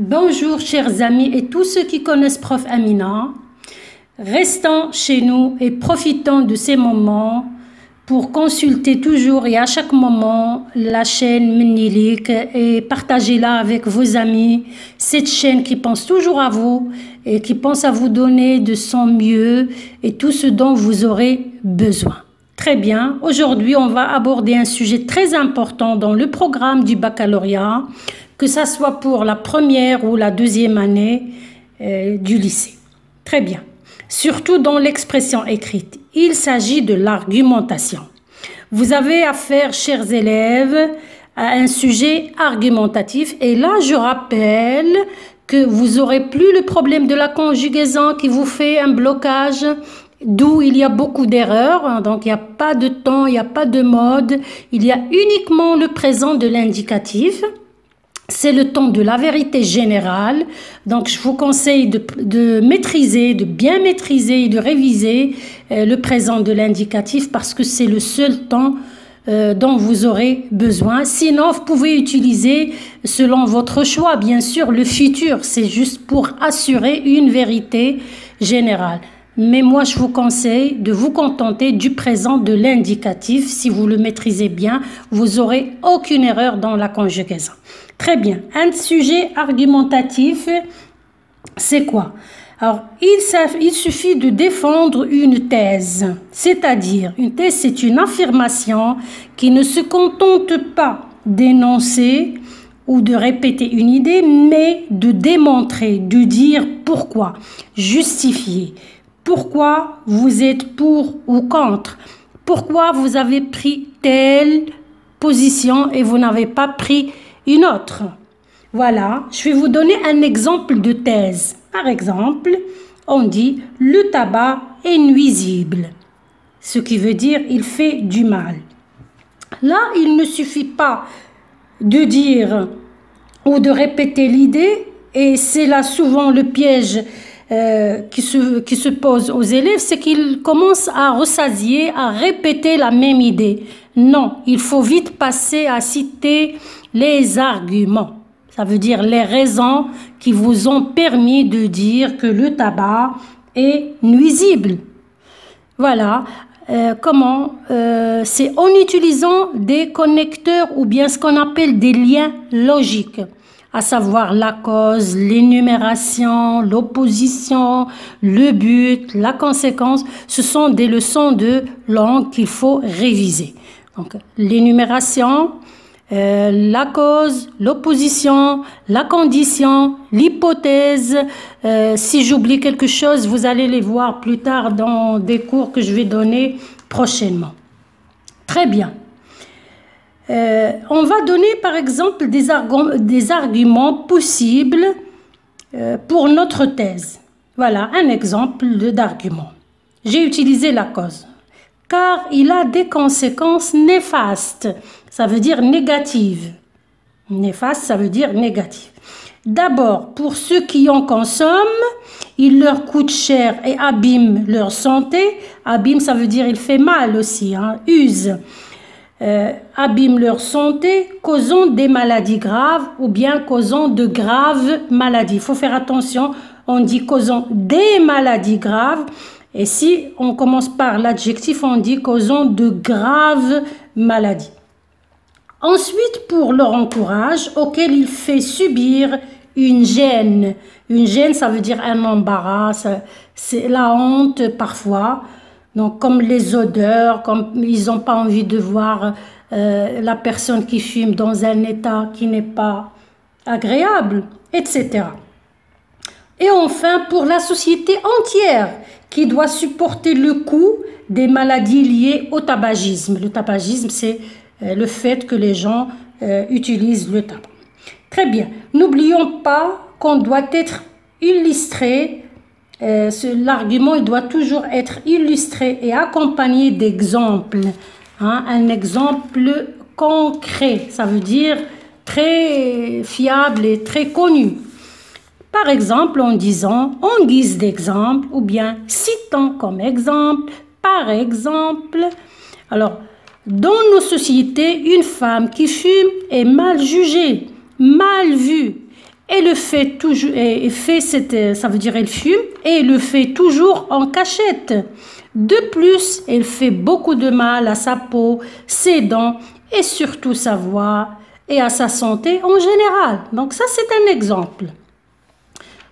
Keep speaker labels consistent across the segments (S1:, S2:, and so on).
S1: Bonjour chers amis et tous ceux qui connaissent Prof Amina. Restons chez nous et profitons de ces moments pour consulter toujours et à chaque moment la chaîne Menilik et partagez-la avec vos amis. Cette chaîne qui pense toujours à vous et qui pense à vous donner de son mieux et tout ce dont vous aurez besoin. Très bien, aujourd'hui on va aborder un sujet très important dans le programme du baccalauréat, que ça soit pour la première ou la deuxième année du lycée. Très bien. Surtout dans l'expression écrite. Il s'agit de l'argumentation. Vous avez affaire, chers élèves, à un sujet argumentatif. Et là, je rappelle que vous n'aurez plus le problème de la conjugaison qui vous fait un blocage, d'où il y a beaucoup d'erreurs. Donc, il n'y a pas de temps, il n'y a pas de mode. Il y a uniquement le présent de l'indicatif. C'est le temps de la vérité générale. Donc, je vous conseille de maîtriser, de bien maîtriser et de réviser le présent de l'indicatif parce que c'est le seul temps dont vous aurez besoin. Sinon, vous pouvez utiliser, selon votre choix, bien sûr, le futur. C'est juste pour assurer une vérité générale. Mais moi, je vous conseille de vous contenter du présent de l'indicatif. Si vous le maîtrisez bien, vous n'aurez aucune erreur dans la conjugaison. Très bien. Un sujet argumentatif, c'est quoi? Alors, il suffit de défendre une thèse. C'est-à-dire, une thèse, c'est une affirmation qui ne se contente pas d'énoncer ou de répéter une idée, mais de démontrer, de dire pourquoi, justifier. Pourquoi vous êtes pour ou contre? Pourquoi vous avez pris telle position et vous n'avez pas pris une autre? Voilà, je vais vous donner un exemple de thèse. Par exemple, on dit « le tabac est nuisible », ce qui veut dire « il fait du mal ». Là, il ne suffit pas de dire ou de répéter l'idée, et c'est là souvent le piège qui se pose aux élèves, c'est qu'ils commencent à ressaisir, à répéter la même idée. Non, il faut vite passer à citer les arguments. Ça veut dire les raisons qui vous ont permis de dire que le tabac est nuisible. Voilà. Comment c'est en utilisant des connecteurs ou bien ce qu'on appelle des liens logiques, à savoir la cause, l'énumération, l'opposition, le but, la conséquence. Ce sont des leçons de langue qu'il faut réviser. Donc, l'énumération, la cause, l'opposition, la condition, l'hypothèse. Si j'oublie quelque chose, vous allez les voir plus tard dans des cours que je vais donner prochainement. Très bien. On va donner par exemple des arguments possibles pour notre thèse. Voilà un exemple d'argument. J'ai utilisé la cause. Car il a des conséquences néfastes. Ça veut dire négatives. Néfaste, ça veut dire négatif. D'abord, pour ceux qui en consomment, il leur coûte cher et abîme leur santé. Abîme, ça veut dire il fait mal aussi, hein, use. Abîme leur santé, causant des maladies graves ou bien causant de graves maladies. Il faut faire attention, on dit causant des maladies graves. Et si on commence par l'adjectif, on dit causant de graves maladies. Ensuite, pour leur encourage, auquel il fait subir une gêne. Une gêne, ça veut dire un embarras, c'est la honte parfois. Donc, comme les odeurs, comme ils n'ont pas envie de voir la personne qui fume dans un état qui n'est pas agréable, etc. Et enfin, pour la société entière, qui doit supporter le coût des maladies liées au tabagisme. Le tabagisme, c'est le fait que les gens utilisent le tabac. Très bien. N'oublions pas qu'on doit être illustré. L'argument, il doit toujours être illustré et accompagné d'exemples. Hein, un exemple concret, ça veut dire très fiable et très connu. Par exemple, en disant en guise d'exemple ou bien citant comme exemple, par exemple. Alors, dans nos sociétés, une femme qui fume est mal jugée, mal vue et le fait toujours, et fait cette, ça veut dire elle fume, et le fait toujours en cachette. De plus, elle fait beaucoup de mal à sa peau, ses dents et surtout sa voix et à sa santé en général. Donc ça, c'est un exemple.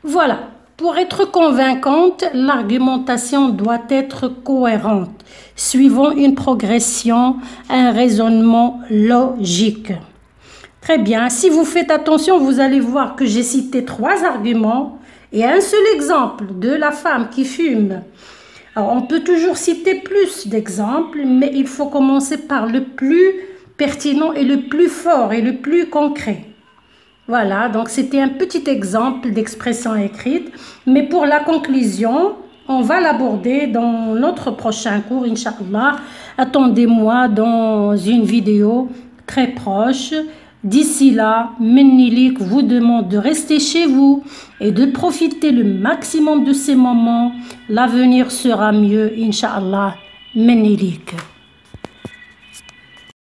S1: Voilà. Pour être convaincante, l'argumentation doit être cohérente, suivant une progression, un raisonnement logique. Très bien. Si vous faites attention, vous allez voir que j'ai cité 3 arguments et un seul exemple de la femme qui fume. Alors, on peut toujours citer plus d'exemples, mais il faut commencer par le plus pertinent et le plus fort et le plus concret. Voilà, donc c'était un petit exemple d'expression écrite, mais pour la conclusion, on va l'aborder dans notre prochain cours, Inch'Allah. Attendez-moi dans une vidéo très proche. D'ici là, Mennilik vous demande de rester chez vous et de profiter le maximum de ces moments. L'avenir sera mieux, Inch'Allah. Mennilik.